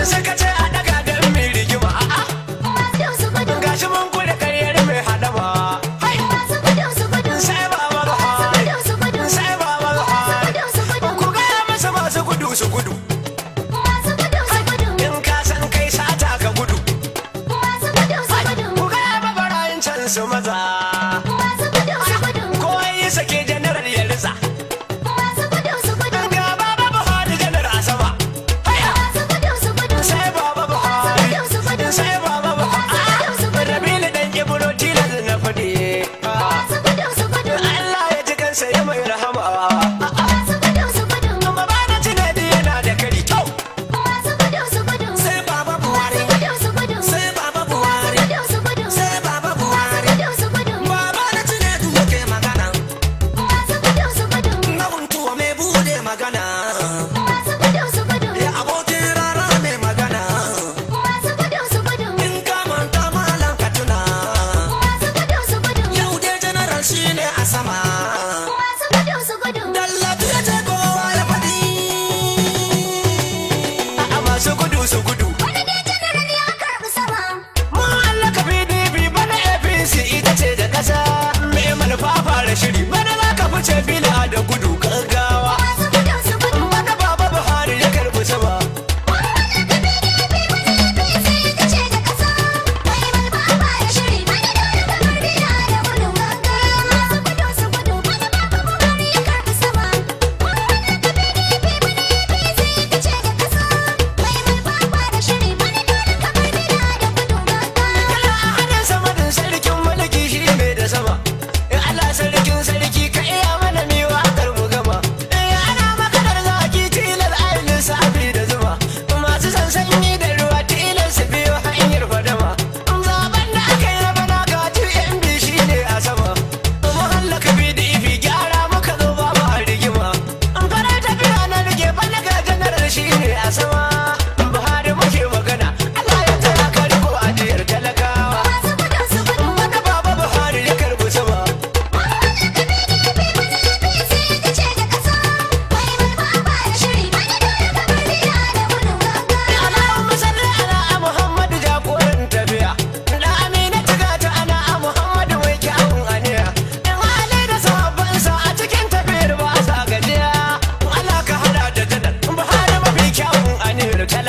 Suka ce a daga da mai rigima gashi mun kula karyar mai hadama. Sai baba Buhari, sai baba Buhari, ku gaya masa masu gudu su gudu. In ka san kai sata ka gudu, ku gaya ma barayin can su maza. Ko yi sake janaral ya ritsa. Ga baba Buhari janar a sama. Sai baba Buhari, sai baba Buhari. Rabilu dan Ibro tilas na faɗi. Allah ya ji kansa ya mai rahama. Kuma ba na tunani yana da kari kyau. Sai baba Buhari, sai baba Buhari, sai baba Buhari. Baba na tunani yake magana. Na huntuwa mai bude magana. Ya abokin rara mai magana. In ka manta malam ka tuna. Yau dai general shine a sama. Dallatu ya ce kowa ya faɗi. A'a masu gudu su gudu. Mun hallaka PDP bana APC ita ce da ƙasa. Mai manufa fara shiri bana za ka fice bila da gudu gaggawa. Bana baba Buhari ya karɓi sama. Ana sama da sarkin mulki shi mai da sama. Allah sarkin sarki ka iya mana miwa kar mu gama. Ana maganar zaki tilar ainihin sabi da zuma. Masu sansanyi da ruwa tilar su biyo hanyar fadama. Zaben da aka yi bana gaji MB shi ne a sama. Muhallaka PDP gyara muka zo ba mu a rigima. Farar tafiya na rige bana ga janaral shi ne a sama. Buhari muke magana Allah ya tara ka riko ajiyar talakawa. Bana baba Buhari ya karbi sama. Allahumma salli ala Muhammadu jagoran tafiya. Da Amina ta ana a Muhammadu mai kyawun aniya. In hali da sahabbansa a cikin tafiyar ba sa gajiya. Allah ka hada da janar Buhari mafi kyawun aniyar talakawa.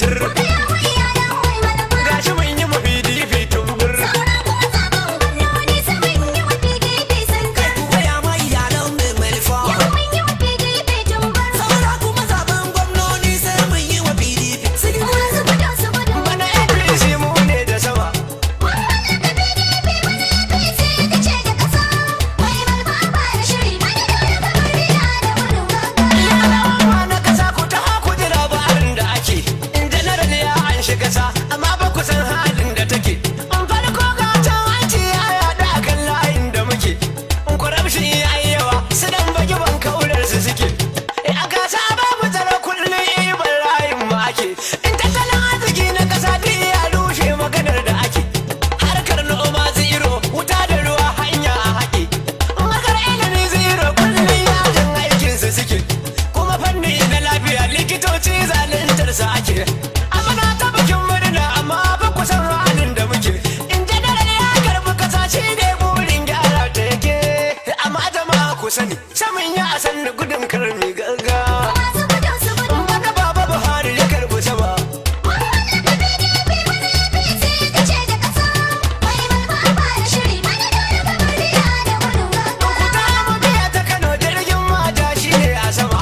tur gashi mun yi mu PDP tumbur kai ku gaya ma iyalan mai malfa saura kuma zaben gwamnoni sai mun yi wa PDP bana APC mu ne da sama na kasa ku ta haku ji labarin da ake in general ya an shiga sa amma ba ku san halin da take in farko ga can an ce ya yaɗa akan layin da muke in corruption ya yi yawa su dan bagi ban kaurar su suke a gasa babu tsaro kullum ibar layin mu ake in tattalin arziki na kasa duk ya rushe maganar da ake harkar noma zero wuta da ruwa hanya a haƙe harkar ilimi zero kullum yajin aikinsu suke kuma fanni na lafiya likitoci zaluntar su ake amma na ta bikin murna amma ba ku san halin da muke in general ya karbi kasa shi ne burin gyara ta yake amma jama'a ku sani samun ya san da gudun karmi gaga wanda baba Buhari ya karbi sama ta Kano jirgin mata shi ne a sama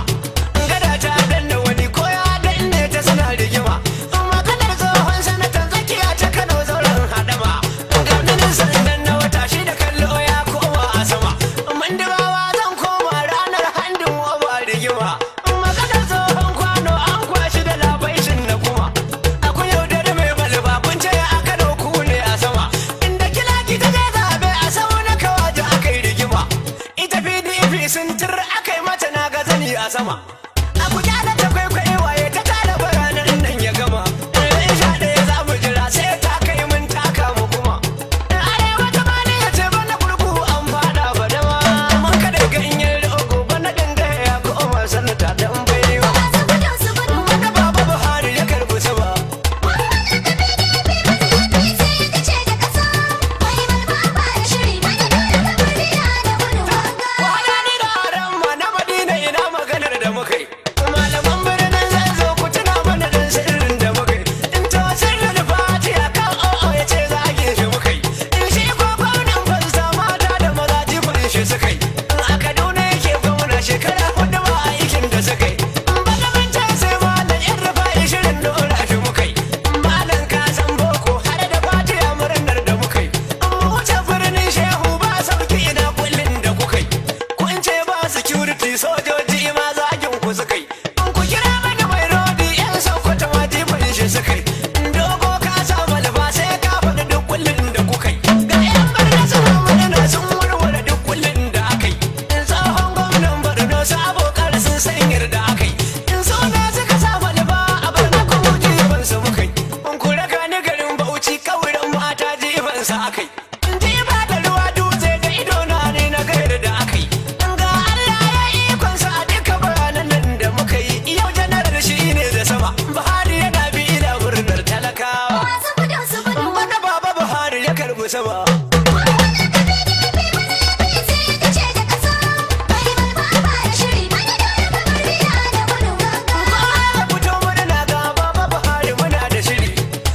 gada ta danna wani koya danne ta sana rigima maganar tsohon sanatan tsakiya ta Kano zauren hadama ganin sandan na wata shi da kallo ya koma a sama mandibawa zan koma ranar handin oba rigima maganar tsohon kwano an kwashi da labaishin na kuma akwai yaudar mai balba kun ce a Kano ku ne a sama inda kilaki ta je zabe a sau na kawaje akai rigima ita PDP sun tur akai mata na gazani a sama a kuja da ta kwaikwaye waye ta tara baranar nan ya gama in sha ɗaya za mu jira sai ta kai mun taka mu kuma arewa ta bani ya ce bana kurku an fada fadama mun kada ganyen rogo bana dangaya ya koma sanata dan baiwa wanda baba Buhari ya karbi sama wahala ni da aran ma na Madina ina maganar da muka yi malaman birnin zai zo ku tuna mana dan sirrin da muka yi in ta sirrin fatiha kan o'o ya ce zage shi muka yi in shi ko gwamnan fasta mata da maza jifin shi suka yi in a Kaduna yake gwamna shekara hudu ba aikin da suka yi in baka sai malam yan rufa'i shirin dora shi muka yi malam ka san boko har da fatiha murnar da muka yi in mu wuce birnin shehu ba sauki ina kullin da kuka yi kun ce ba security sojoji ma zagin ku suka yi in ku kira mani mai rodi yan sokoto ma jifin shi suka yi in dogo ka sa malfa sai ka faɗi duk kullin da kuka yi ga yan barna suna murna sun warware duk kullin da aka yi in tsohon gwamnan Borno sabo sun san yarda aka yi in suna suka sa malfa a barna kuma jifin su muka yi in ku raka ni garin Bauchi kauran mata jifin sa aka yi in ji ba da ruwa dutse da ido na ne na gayar da aka yi in ga Allah ya ikon sa a duka bayanan nan da muka yi yau janaral shi ne da sama Buhari yana bi da murnar talakawa wanda baba Buhari ya karbi sama fito murna ga baba Buhari muna da shiri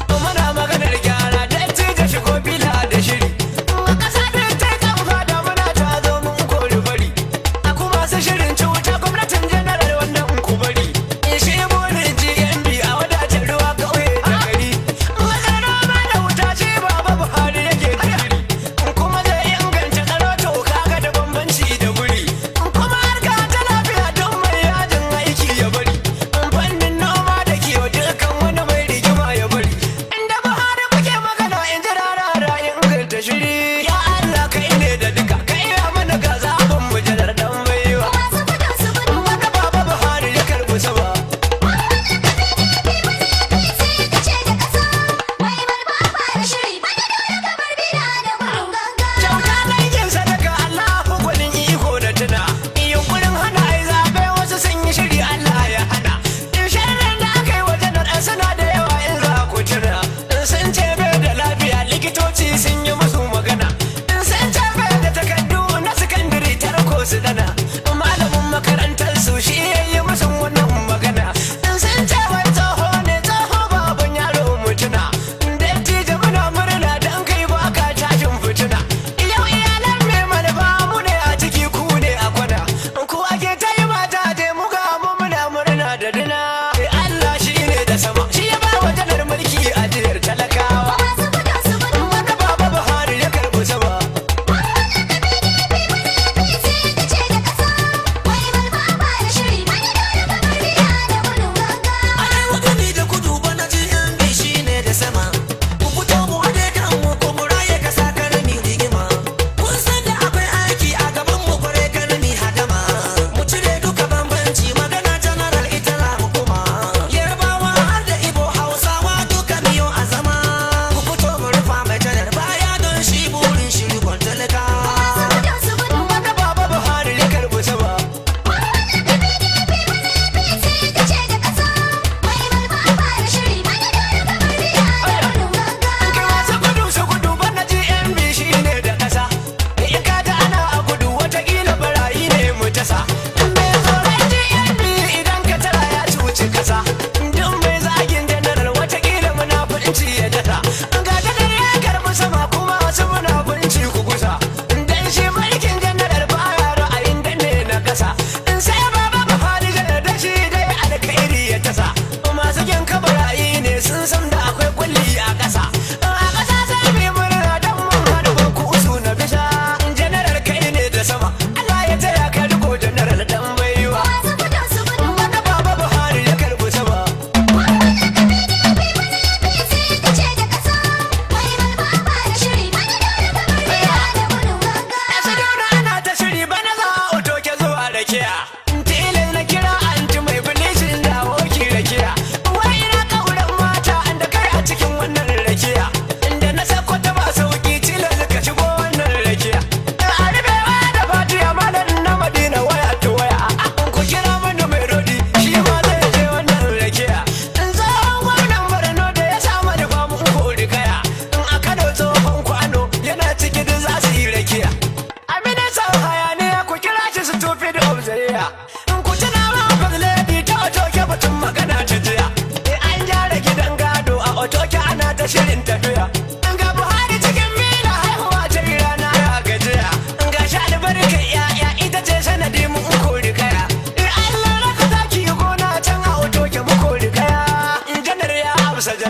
muna maganar gyara da cije shigo bila da shiri a ƙasa da ta kamfa da muna ta zo mun kori bari a kuma su shirin cuta gwamnatin general wannan ku bari shi burin GMB a wadatar ruwa ƙauye da gari wajen rama da wuta shi baba Buhari yake da shiri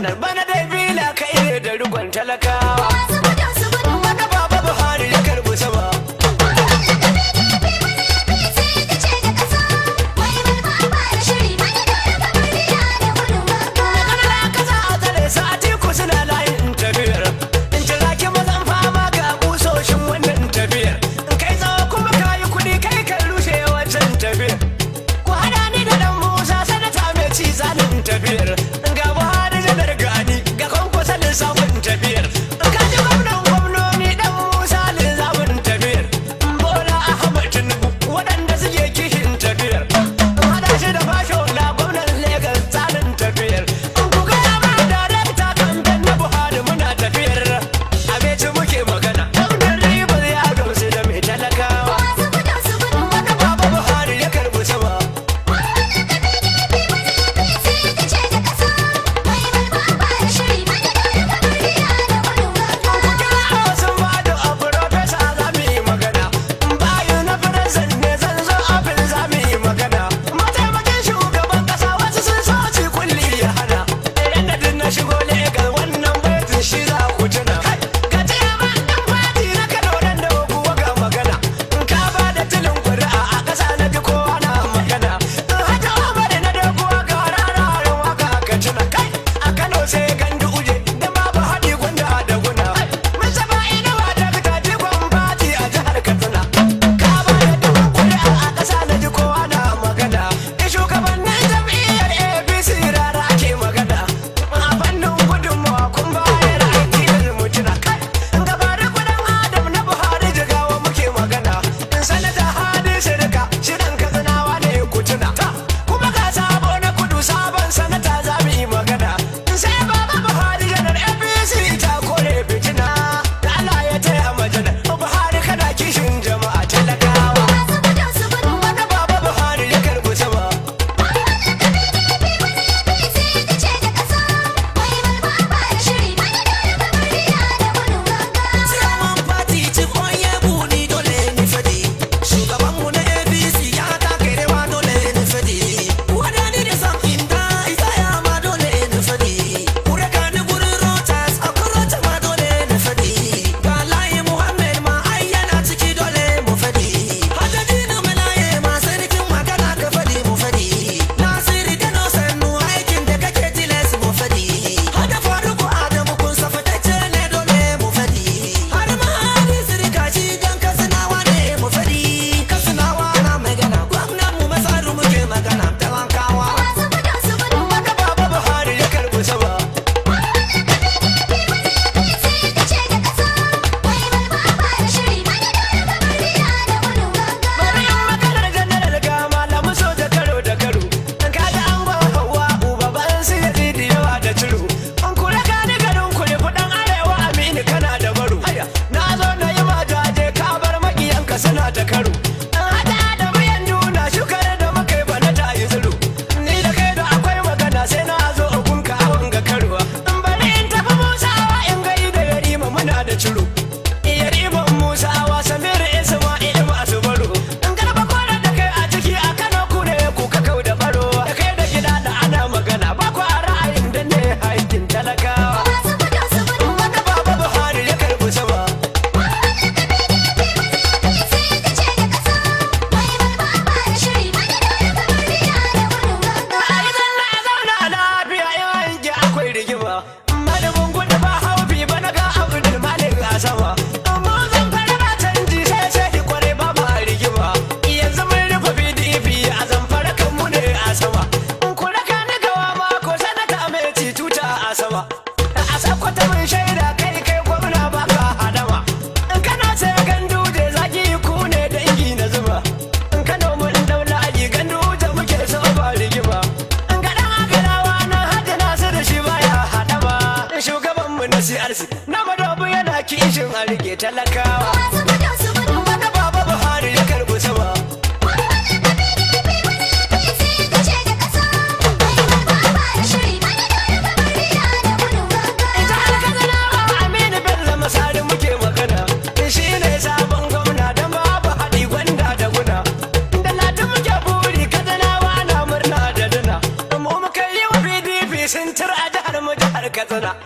maganar bana dai bila kai ne da rigon talakawa wanda baba Buhari ya karbi sama na madobu yana kishin a rike talakawa wanda baba Buhari ya karbi sama ita alkazanawa Aminu Bello Masari muke magana shi ne sabon gwamna don babu haɗi gwanda da guna da lati muke buri kazanawa na murna da duna mu muka yi wa PDP sun tura a jihar mu jihar Katsina